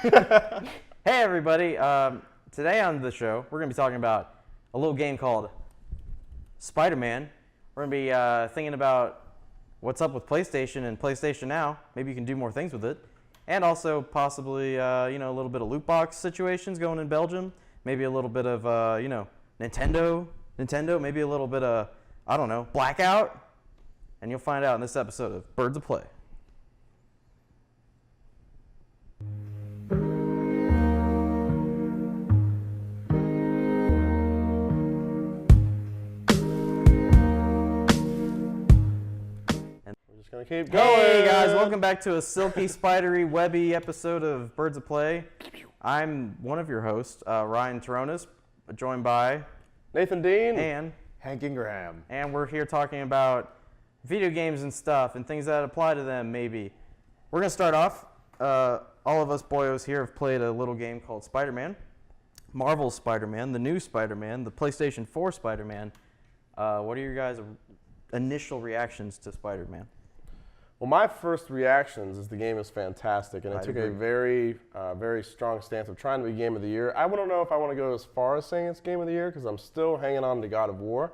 Hey everybody, today on the show we're going to be talking about a little game called Spider-Man. We're going to be thinking about what's up with PlayStation and PlayStation Now. Maybe you can do more things with it. And also possibly, a little bit of loot box situations going in Belgium. Maybe a little bit of, Nintendo, maybe a little bit of, Blackout. And you'll find out in this episode of Birds of Play. Gonna keep going. Hey guys, welcome back to a silky, spidery, webby episode of Birds of Play. I'm one of your hosts, Ryan Taronis, joined by Nathan Dean and Hank Ingraham. And we're here talking about video games and stuff and things that apply to them, maybe. We're gonna start off. All of us boyos here have played a little game called Spider-Man, Marvel's Spider-Man, the new Spider-Man, the PlayStation 4 Spider-Man. What are your guys' initial reactions to Spider-Man? Well, my first reactions is the game is fantastic, and it took agree. a very strong stance of trying to be Game of the Year. I wouldn't know if I want to go as far as saying it's Game of the Year because I'm still hanging on to God of War.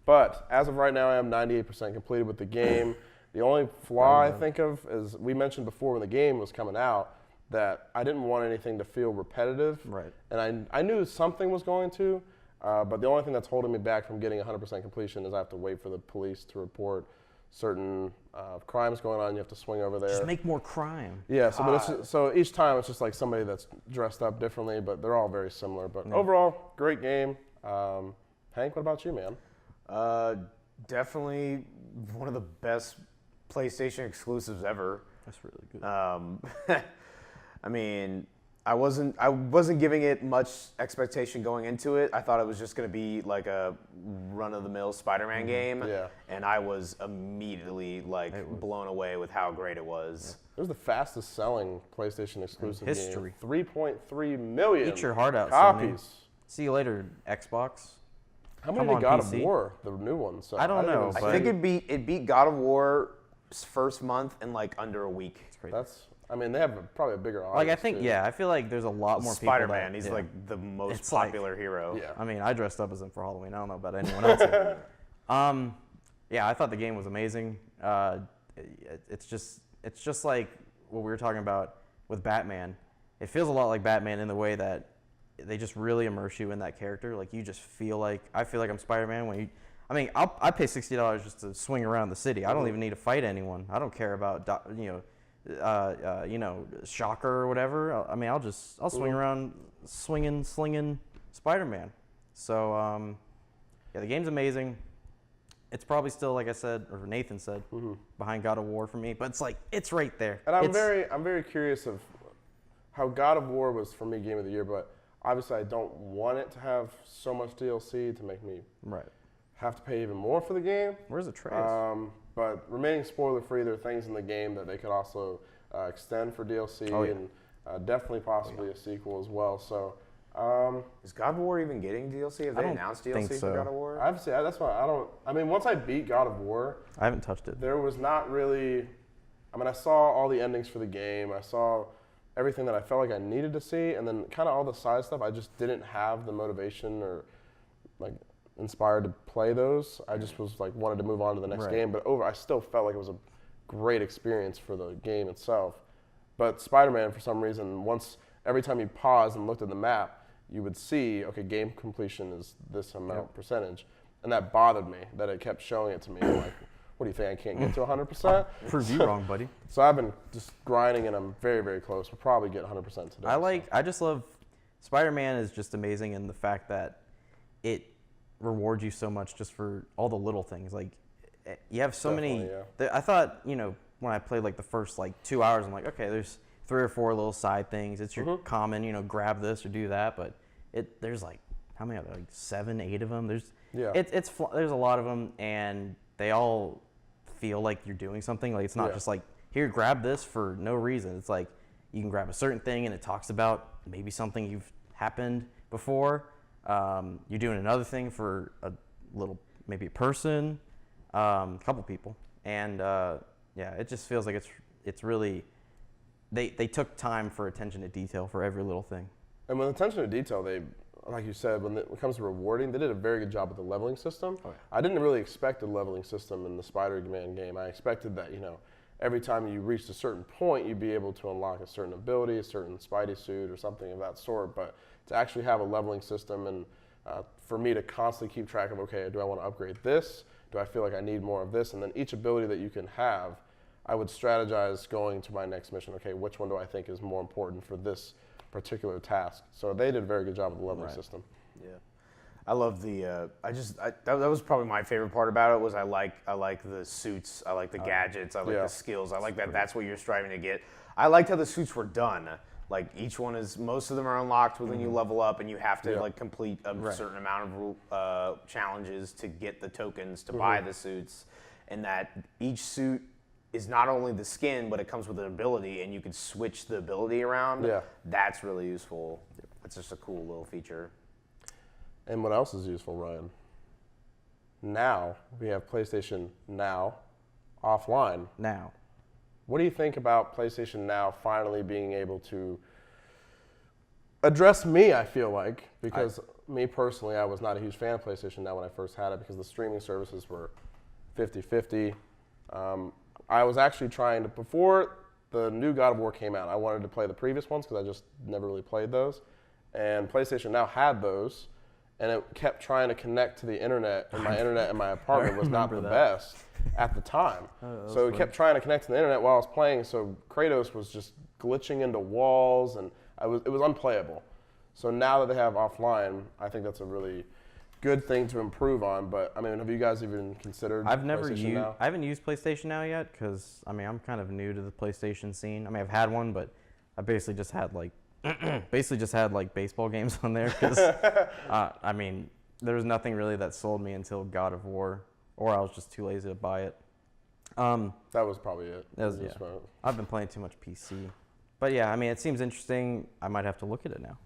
But as of right now, I am 98% completed with the game. The only flaw I think of is we mentioned before when the game was coming out that I didn't want anything to feel repetitive. Right. And I knew something was going to, but the only thing that's holding me back from getting 100% completion is I have to wait for the police to report certain crimes going on. You have to swing over there. Just make more crime. Yeah, so each time it's just like somebody that's dressed up differently, but they're all very similar. But overall, great game. Hank, what about you, man? Definitely one of the best PlayStation exclusives ever. That's really good. I mean, I wasn't giving it much expectation going into it. I thought it was just going to be like a run-of-the-mill Spider-Man game. Yeah. And I was immediately blown away with how great it was. It was the fastest selling PlayStation exclusive in history. game. 3.3 million Eat your heart out, copies. Sony. See you later, Xbox. How many Come did God on, of PC? War, the new one? So I don't know, even but- I think it beat God of War's first month in under a week. they have probably a bigger audience. Like, I think, too. I feel like there's a lot more people Spider-Man, he's yeah. like the most It's like- popular hero. Yeah. I mean, I dressed up as him for Halloween. I don't know about anyone else. I thought the game was amazing. It's just like what we were talking about with Batman. It feels a lot like Batman in the way that they just really immerse you in that character. Like, you just feel like, I feel like I'm Spider-Man I pay $60 just to swing around the city. I don't even need to fight anyone. I don't care about, Shocker or whatever. I'll swing around slinging Spider-Man. So, the game's amazing. It's probably still, like I said, or Nathan said, behind God of War for me. But it's right there. And I'm very curious of how God of War was for me Game of the Year, but obviously I don't want it to have so much DLC to make me have to pay even more for the game. Where's the trace? But remaining spoiler free, there are things in the game that they could also extend for DLC and definitely possibly a sequel as well. So Is God of War even getting DLC? Have they announced DLC for God of War? obviously that's why once I beat God of War, I haven't touched it. there was not really, I saw all the endings for the game. I saw everything that I felt like I needed to see, and then kind of all the side stuff, I just didn't have the motivation or inspired to play those. I just was wanted to move on to the next game, but I still felt like it was a great experience for the game itself. But Spider-Man, for some reason, every time you paused and looked at the map, you would see, okay, game completion is this amount percentage, and that bothered me that it kept showing it to me. I'm like, what do you think, I can't get to 100%? Prove you wrong, buddy. So I've been just grinding, and I'm very, very close. We'll probably get 100% today. I just love, Spider-Man is just amazing in the fact that it rewards you so much just for all the little things. Like, you have so many, I thought, when I played the first 2 hours, I'm like, okay, there's 3 or 4 little side things. It's your common, grab this or do that, but there's how many are there? 7, 8 of them. There's a lot of them, and they all feel like you're doing something. It's not just here, grab this for no reason. It's you can grab a certain thing and it talks about maybe something you've happened before. You're doing another thing for maybe a person, a couple people, and it just feels like it's really they took time for attention to detail for every little thing. And with attention to detail, they, like you said, when it comes to rewarding, they did a very good job with the leveling system. Oh, yeah. I didn't really expect a leveling system in the Spider-Man game. I expected that, every time you reached a certain point, you'd be able to unlock a certain ability, a certain Spidey suit, or something of that sort. But to actually have a leveling system and for me to constantly keep track of, okay, do I want to upgrade this? Do I feel like I need more of this? And then each ability that you can have, I would strategize going to my next mission. Okay, which one do I think is more important for this particular task? So they did a very good job with the leveling system. Yeah, I love the. That was probably my favorite part about it was I like the suits, I like the gadgets, I like the skills, I like that. That's what you're striving to get. I liked how the suits were done. Like each one most of them are unlocked when you level up, and you have to like complete a certain amount of challenges to get the tokens to buy the suits, and that each suit is not only the skin, but it comes with an ability, and you can switch the ability around. Yeah. That's really useful. That's just a cool little feature. And what else is useful, Ryan? Now, we have PlayStation Now offline. Now. What do you think about PlayStation Now finally being able to address me, I feel like, because me personally, I was not a huge fan of PlayStation Now when I first had it because the streaming services were 50-50. I was actually trying to, before the new God of War came out, I wanted to play the previous ones because I just never really played those. And PlayStation Now had those, and it kept trying to connect to the internet, and my internet in my apartment was not the best at the time. So it kept trying to connect to the internet while I was playing, so Kratos was just glitching into walls, and it was unplayable. So now that they have offline, I think that's a really good thing to improve on. But I mean, have you guys even considered? I haven't used PlayStation Now yet because I'm kind of new to the PlayStation scene. I mean, I've had one, but I basically just had like baseball games on there because there was nothing really that sold me until God of War, or I was just too lazy to buy it. That was probably it. I've been playing too much PC, but yeah, I mean, it seems interesting. I might have to look at it now.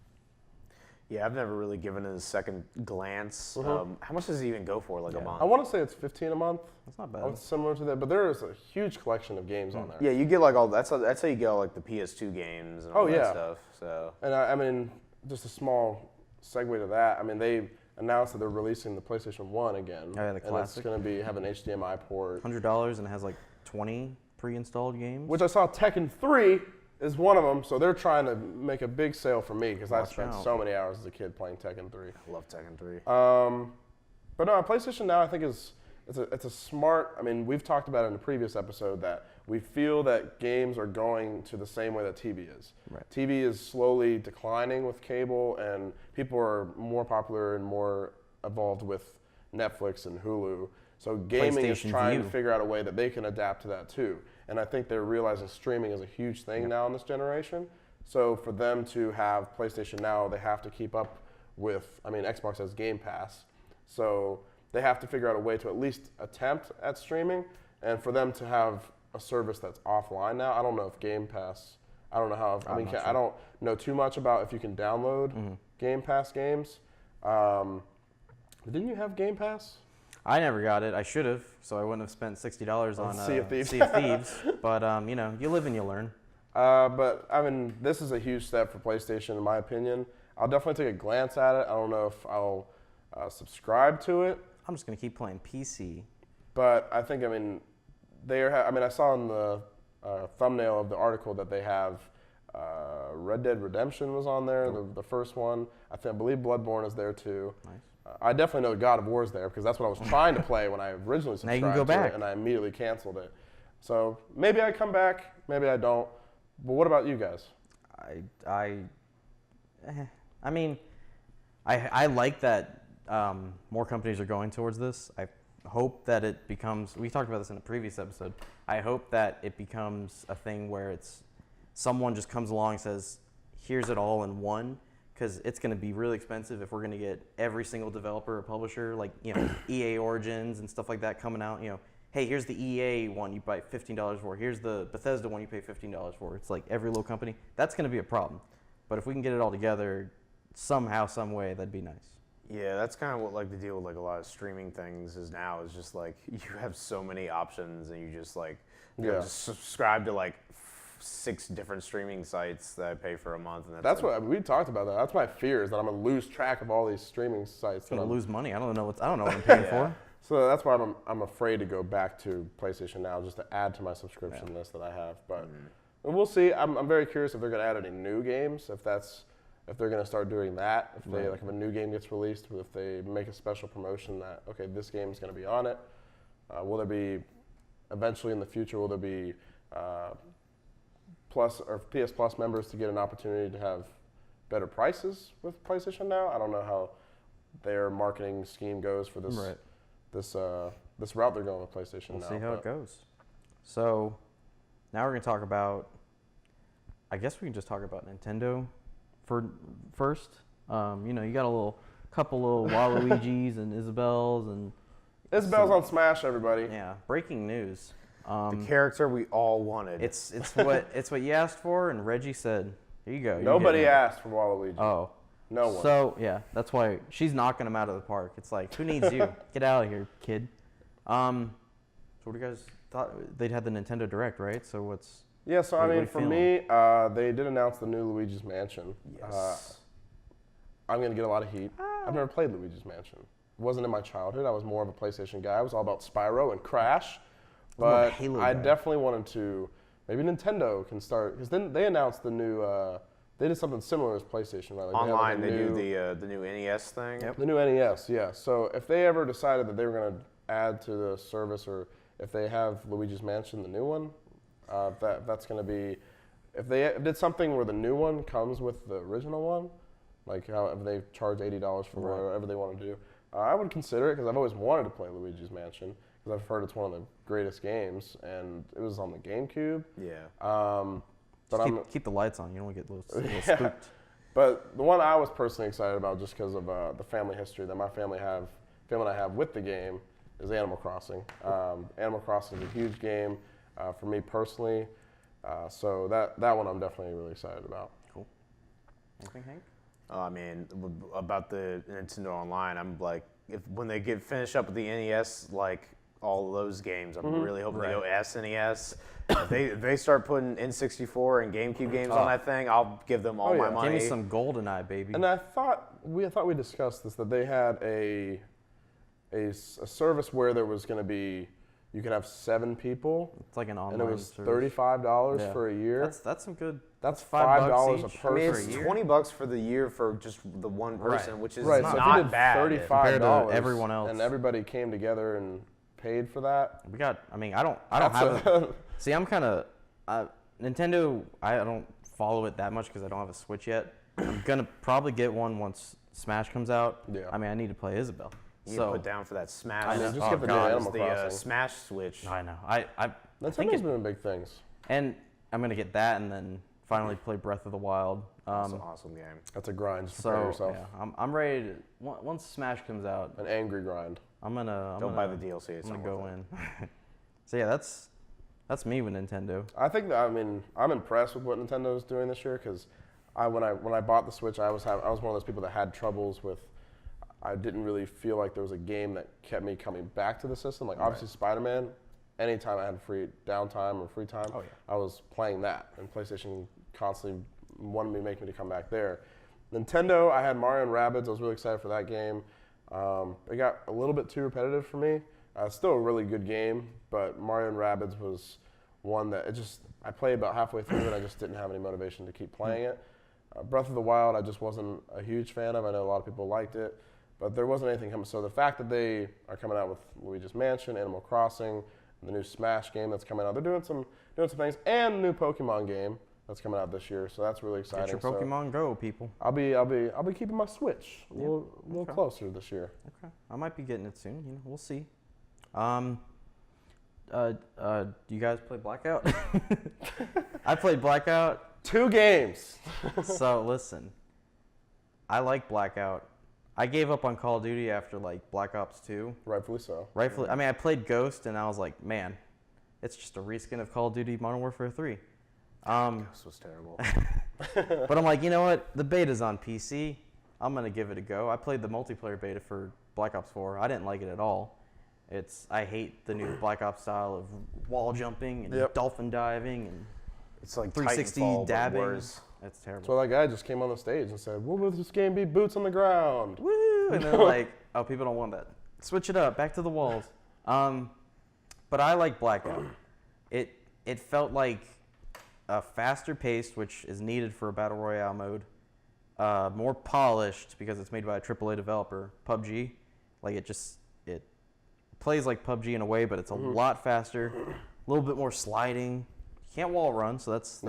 Yeah, I've never really given it a second glance. How much does it even go for, like a month? I want to say it's $15 a month. That's not bad. It's similar to that, but there is a huge collection of games on there. Yeah, you get like that's how you get all like the PS2 games and all that stuff. So. And I mean, just a small segue to that. I mean, they announced that they're releasing the PlayStation 1 again. Oh, yeah, the classic. And it's going to have an HDMI port. $100 and it has like 20 pre-installed games. Which I saw Tekken 3 is one of them, so they're trying to make a big sale for me because I spent so many hours as a kid playing Tekken 3. I love Tekken 3. But no, PlayStation Now I think it's a smart. I mean, we've talked about it in a previous episode that we feel that games are going to the same way that TV is. Right. TV is slowly declining with cable, and people are more popular and more evolved with Netflix and Hulu. So gaming is trying to figure out a way that they can adapt to that too. And I think they're realizing streaming is a huge thing now in this generation. So for them to have PlayStation Now, they have to keep up with, Xbox has Game Pass. So they have to figure out a way to at least attempt at streaming. And for them to have a service that's offline now, I don't know if Game Pass, I don't know how, I don't know too much about if you can download Game Pass games. Didn't you have Game Pass? I never got it. I should have, so I wouldn't have spent $60 on Sea of Thieves. But you live and you learn. But this is a huge step for PlayStation, in my opinion. I'll definitely take a glance at it. I don't know if I'll subscribe to it. I'm just gonna keep playing PC. But I think I saw in the thumbnail of the article that they have Red Dead Redemption was on there, the first one. I believe Bloodborne is there too. Nice. I definitely know God of War is there because that's what I was trying to play when I originally subscribed now you can go back. to it, and I immediately canceled it. So maybe I come back, maybe I don't. But what about you guys? I like that more companies are going towards this. I hope that it becomes, we talked about this in a previous episode, I hope that it becomes a thing where it's someone just comes along and says, here's it all in one, because it's going to be really expensive if we're going to get every single developer or publisher, like EA Origins and stuff like that coming out. Hey, here's the EA one you buy $15 for. Here's the Bethesda one you pay $15 for. It's like every little company. That's going to be a problem. But if we can get it all together somehow, some way, that'd be nice. Yeah, that's kind of what like the deal with like a lot of streaming things is now is just like you have so many options and you just like just subscribe to like 6 different streaming sites that I pay for a month. And that's what we talked about. That's my fear, is that I'm gonna lose track of all these streaming sites. I'm gonna lose money. I don't know what I'm paying for. So that's why I'm afraid to go back to PlayStation Now, just to add to my subscription list that I have. But we'll see. I'm very curious if they're gonna add any new games. If they're gonna start doing that. If they if a new game gets released, if they make a special promotion that this game is gonna be on it. Will there be eventually in the future? Will there be Plus or PS Plus members to get an opportunity to have better prices with PlayStation Now? I don't know how their marketing scheme goes for this this route they're going with PlayStation Now. We'll see how it goes. So now we're gonna talk about. I guess we can just talk about Nintendo first. You got a couple little Waluigis and Isabels and. Isabel's on Smash, everybody. Yeah, breaking news. The character we all wanted. It's what you asked for, and Reggie said, "Here you go." Nobody asked for Waluigi. Oh, no one. So yeah, that's why she's knocking him out of the park. It's like, who needs you? Get out of here, kid. So what do you guys thought? They'd had the Nintendo Direct, right? So what's? Yeah. So I mean, for me, they did announce the new Luigi's Mansion. Yes. I'm gonna get a lot of heat. I've never played Luigi's Mansion. It wasn't in my childhood. I was more of a PlayStation guy. I was all about Spyro and Crash. But I definitely wanted to. Maybe Nintendo can start, because then they announced the new. They did something similar as PlayStation, right? Like online, they do the new NES thing. Yep. The new NES, yeah. So if they ever decided that they were going to add to the service, or if they have Luigi's Mansion, the new one, that's going to be. If they did something where the new one comes with the original one, like how if they charge $80 for whatever they want to do, I would consider it, because I've always wanted to play Luigi's Mansion. I've heard it's one of the greatest games, and it was on the GameCube. Yeah. But keep the lights on. You don't want to get a little spooked. But the one I was personally excited about, just because of the family history that my family and I have with the game, is Animal Crossing. Animal Crossing is a huge game for me personally, so that one I'm definitely really excited about. Cool. Anything, Hank? I mean, about the Nintendo Online, I'm like, when they finish up with the NES, like. All of those games, I'm really hoping they go SNES. If they start putting N64 and GameCube games on that thing, I'll give them all my money. Give me some GoldenEye, baby. And I thought we discussed this, that they had a service where there was going to be, you could have 7 people. It's like an online and it was service. $35 for a year. That's some good. That's $5 a person. I mean, it's $20 for the year for just the one person, which is not so if you did bad. $35 to everyone else, and everybody came together and paid for that. I don't have see, I'm kind of Nintendo. I don't follow it that much because I don't have a Switch yet. I'm gonna probably get one once Smash comes out. Yeah. I mean, I need to play Isabel. You put down for that Smash. I know. Just get the new Animal Crossing. Smash Switch. I know. Nintendo's doing big things. And I'm gonna get that, and then finally play Breath of the Wild. That's an awesome game. That's a grind. Just prepare yourself. Yeah, I'm ready to. Once Smash comes out, an angry grind. I'm gonna buy the DLC. I'm gonna go in. So yeah, that's me with Nintendo. I think that, I'm impressed with what Nintendo's doing this year, because when I bought the Switch, I was one of those people that had troubles with. I didn't really feel like there was a game that kept me coming back to the system. Like obviously Spider-Man, anytime I had free downtime or free time, I was playing that, and PlayStation constantly wanted me to make me to come back there. Nintendo, I had Mario and Rabbids. I was really excited for that game. It got a little bit too repetitive for me. It's still a really good game, but Mario and Rabbids was one that I played about halfway through and I just didn't have any motivation to keep playing it. Breath of the Wild, I just wasn't a huge fan of. I know a lot of people liked it, but there wasn't anything coming. So the fact that they are coming out with Luigi's Mansion, Animal Crossing, the new Smash game that's coming out, they're doing some things, and the new Pokemon game that's coming out this year. So that's really exciting. Get your Pokemon Go, people. I'll be keeping my Switch a little closer this year. Okay, I might be getting it soon. We'll see. Do you guys play Blackout? I played Blackout. 2 games. So listen, I like Blackout. I gave up on Call of Duty after like Black Ops 2. Rightfully so. Rightfully. I mean, I played Ghost and I was like, man, it's just a reskin of Call of Duty Modern Warfare 3. Ghost was terrible. But I'm like, you know what? The beta's on PC. I'm gonna give it a go. I played the multiplayer beta for Black Ops 4. I didn't like it at all. I hate the new Black Ops style of wall jumping and dolphin diving, and It's like 360 Titanfall, but dabbing. worse. That's terrible. So that guy just came on the stage and said, "What will this game be? Boots on the ground." Woo! And they're like, oh, people don't want that. Switch it up. Back to the walls. But I like Blackout. It felt like a faster paced, which is needed for a battle royale mode. More polished because it's made by a AAA developer. PUBG, like it plays like PUBG in a way, but it's a lot faster. A little bit more sliding. You can't wall run, so that's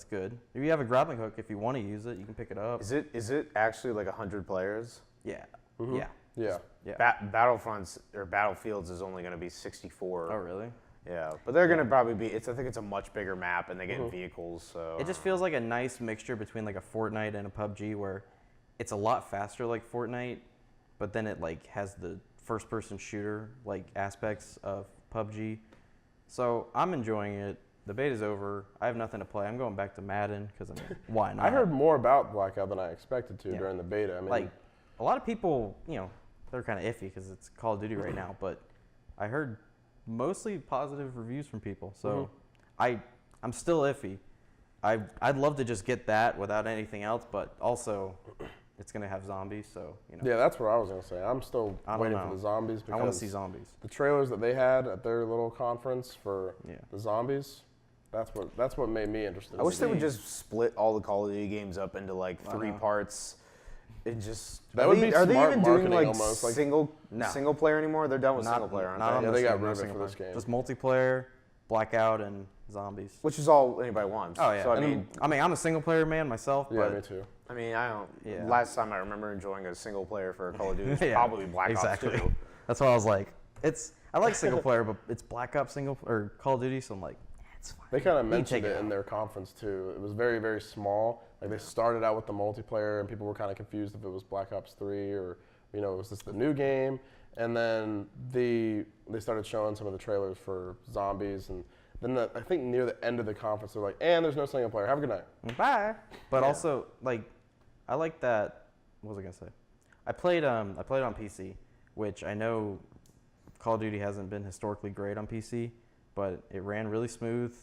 good. If you have a grappling hook, if you want to use it, you can pick it up. Is it actually like 100 players? Yeah. Mm-hmm. Yeah. Yeah. Battlefronts or Battlefields is only going to be 64. Oh, really? Yeah, but they're going to probably be. I think it's a much bigger map, and they get vehicles. So It just feels like a nice mixture between like a Fortnite and a PUBG, where it's a lot faster like Fortnite, but then it like has the first-person shooter like aspects of PUBG. So I'm enjoying it. The beta's over. I have nothing to play. I'm going back to Madden because why not? I heard more about Blackout than I expected to during the beta. I mean, like a lot of people, they're kind of iffy because it's Call of Duty right now, but I heard mostly positive reviews from people. So I'm still iffy. I'd love to just get that without anything else, but also it's going to have zombies, so Yeah, that's what I was going to say. I'm still waiting for the zombies I want because to see zombies. the trailers that they had at their little conference for the zombies, that's what made me interested. I wish they would just split all the Call of Duty games up into like 3 parts. And just that would be are smart they even doing marketing like almost, like single player anymore? They're done with single player, aren't Not they? on Yeah, this they got game, rid of it single for this player. game. Just multiplayer, Blackout, and zombies. Which is all anybody wants. Oh yeah. So, I mean, I'm a single player man myself. Yeah, but me too. I mean, I don't. Yeah. Last time I remember enjoying a single player for a Call of Duty was Yeah, probably Black exactly. Ops 2. That's why I was like, I like single player, but it's Black Ops or Call of Duty, so I'm like, it's fine. They kind of You can mentioned take it in their conference too. It was very, very small. Like they started out with the multiplayer, and people were kind of confused if it was Black Ops 3 or was this the new game? And then they started showing some of the trailers for zombies, and then I think near the end of the conference they're like, and there's no single player. Have a good night. Bye. But also, like, I like that. What was I gonna say? I played on PC, which I know Call of Duty hasn't been historically great on PC, but it ran really smooth,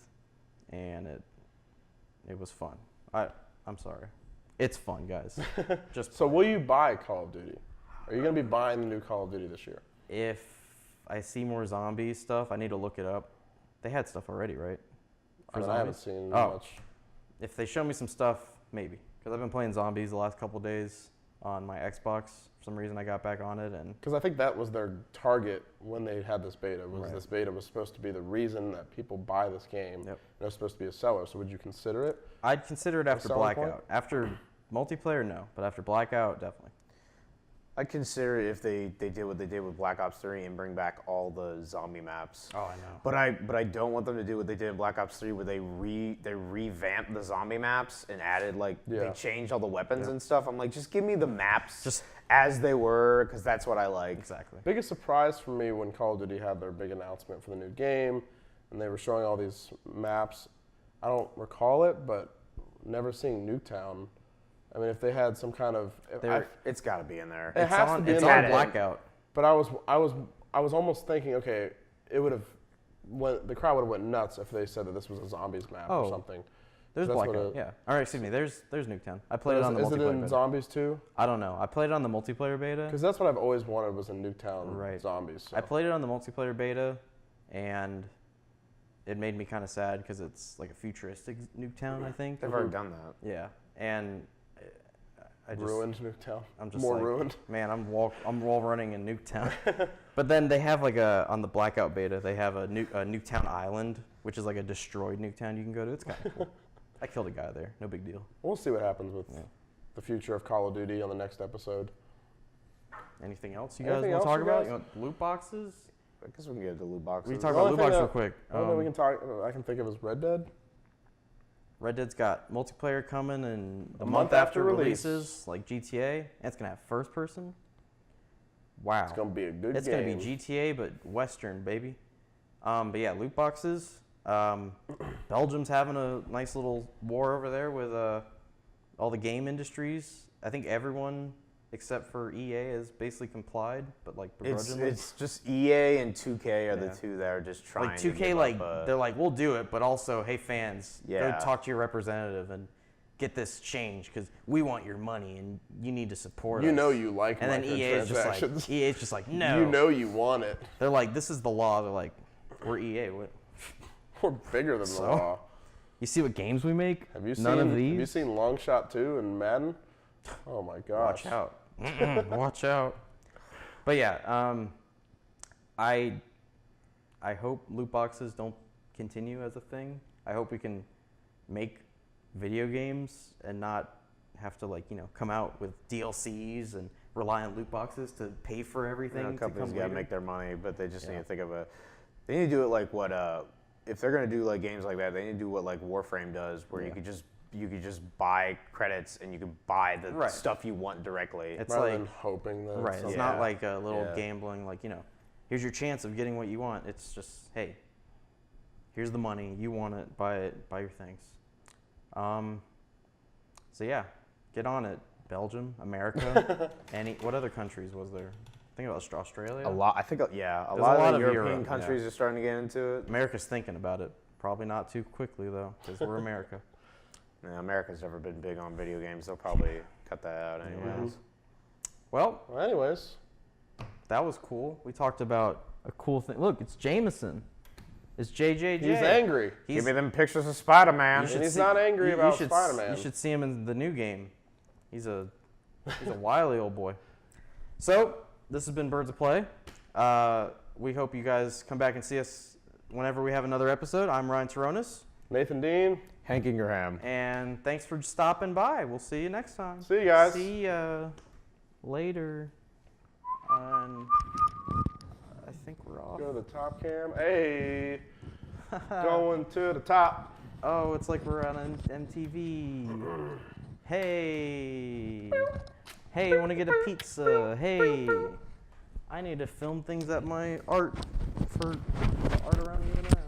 and it was fun. I'm sorry. It's fun, guys. So will you buy Call of Duty? Are you going to be buying the new Call of Duty this year? If I see more zombie stuff, I need to look it up. They had stuff already, right? I haven't seen much. If they show me some stuff, maybe. Because I've been playing zombies the last couple days on my Xbox. For some reason, I got back on it. Because I think that was their target when they had this beta. This beta was supposed to be the reason that people buy this game. Yep. And it was supposed to be a seller. So would you consider it? I'd consider it after Blackout. After multiplayer, no. But after Blackout, definitely. I'd consider it if they did what they did with Black Ops 3 and bring back all the zombie maps. Oh, I know. But I don't want them to do what they did in Black Ops 3, where they revamped the zombie maps and added they changed all the weapons and stuff. I'm like, just give me the maps just as they were, because that's what I like. Exactly. Biggest surprise for me when Call of Duty had their big announcement for the new game, and they were showing all these maps. I don't recall it, but never seeing Nuketown. I mean, if they had some kind of, it's got to be in there. It has to be it's in on there. Blackout. But I was almost thinking, okay, it would have, the crowd would have went nuts if they said that this was a zombies map or something. There's Blackout. Yeah. All right, excuse me. There's Nuketown. I played it on the multiplayer. Is it in beta. Zombies too? I don't know. I played it on the multiplayer beta. Because that's what I've always wanted was a Nuketown zombies. So. I played it on the multiplayer beta, and it made me kind of sad because it's like a futuristic Nuketown. I think they've already done that. Yeah, and I just ruined Nuketown. I'm just more ruined. Man, I'm wall running in Nuketown. But then they have on the Blackout beta, they have a Nuketown Island, which is like a destroyed Nuketown you can go to. It's kind of cool. I killed a guy there. No big deal. We'll see what happens with the future of Call of Duty on the next episode. Anything else you guys want to talk about? You want loot boxes? I guess we can get to loot boxes. We can talk about loot boxes real quick. We can talk. I can think of as Red Dead. Red Dead's got multiplayer coming in the month after releases, like GTA. And it's gonna have first person. Wow. It's gonna be a good game. It's gonna be GTA, but Western, baby. But yeah, loot boxes. Belgium's having a nice little war over there with all the game industries. I think everyone except for EA has basically complied, but like begrudgingly. It's just EA and 2K are the two that are just trying. Like 2K, they're like, we'll do it, but also, hey fans, go talk to your representative and get this changed because we want your money and you need to support us. You know you like and then EA is just like no. You know you want it. They're like, this is the law. They're like, we're EA. We're bigger than the law. You see what games we make? Have you None of these? Have you seen Long Shot 2 and Madden? Oh my gosh. Watch out. Watch out. But yeah, I hope loot boxes don't continue as a thing. I hope we can make video games and not have to come out with DLCs and rely on loot boxes to pay for everything. Companies gotta make their money, but they just need to think of they need to do it like what if they're gonna do like games like that, they need to do what like Warframe does, where you could just buy credits and you can buy the stuff you want directly. It's rather than hoping that it's not like a little gambling, here's your chance of getting what you want. It's just, hey, here's the money, you want it, buy your things. So yeah, get on it. Belgium, America, what other countries was there? I think it was Australia. A lot. I think a lot of the European countries are starting to get into it. America's thinking about it. Probably not too quickly though, because we're America. Yeah, America's never been big on video games. They'll probably cut that out anyways. Well, anyways, that was cool. We talked about a cool thing. Look, it's Jameson. It's JJJ. He's angry. Give me them pictures of Spider-Man. And he's not angry about Spider-Man. You should see him in the new game. He's a wily old boy. So, this has been Birds of Play. We hope you guys come back and see us whenever we have another episode. I'm Ryan Taronis. Nathan Dean. Hank Ingraham. And thanks for stopping by. We'll see you next time. See you guys. See ya later. And I think we're off. Go to the top cam. Hey. Going to the top. Oh, it's like we're on MTV. Hey. Hey, want to get a pizza? Hey. I need to film things at my art around the internet.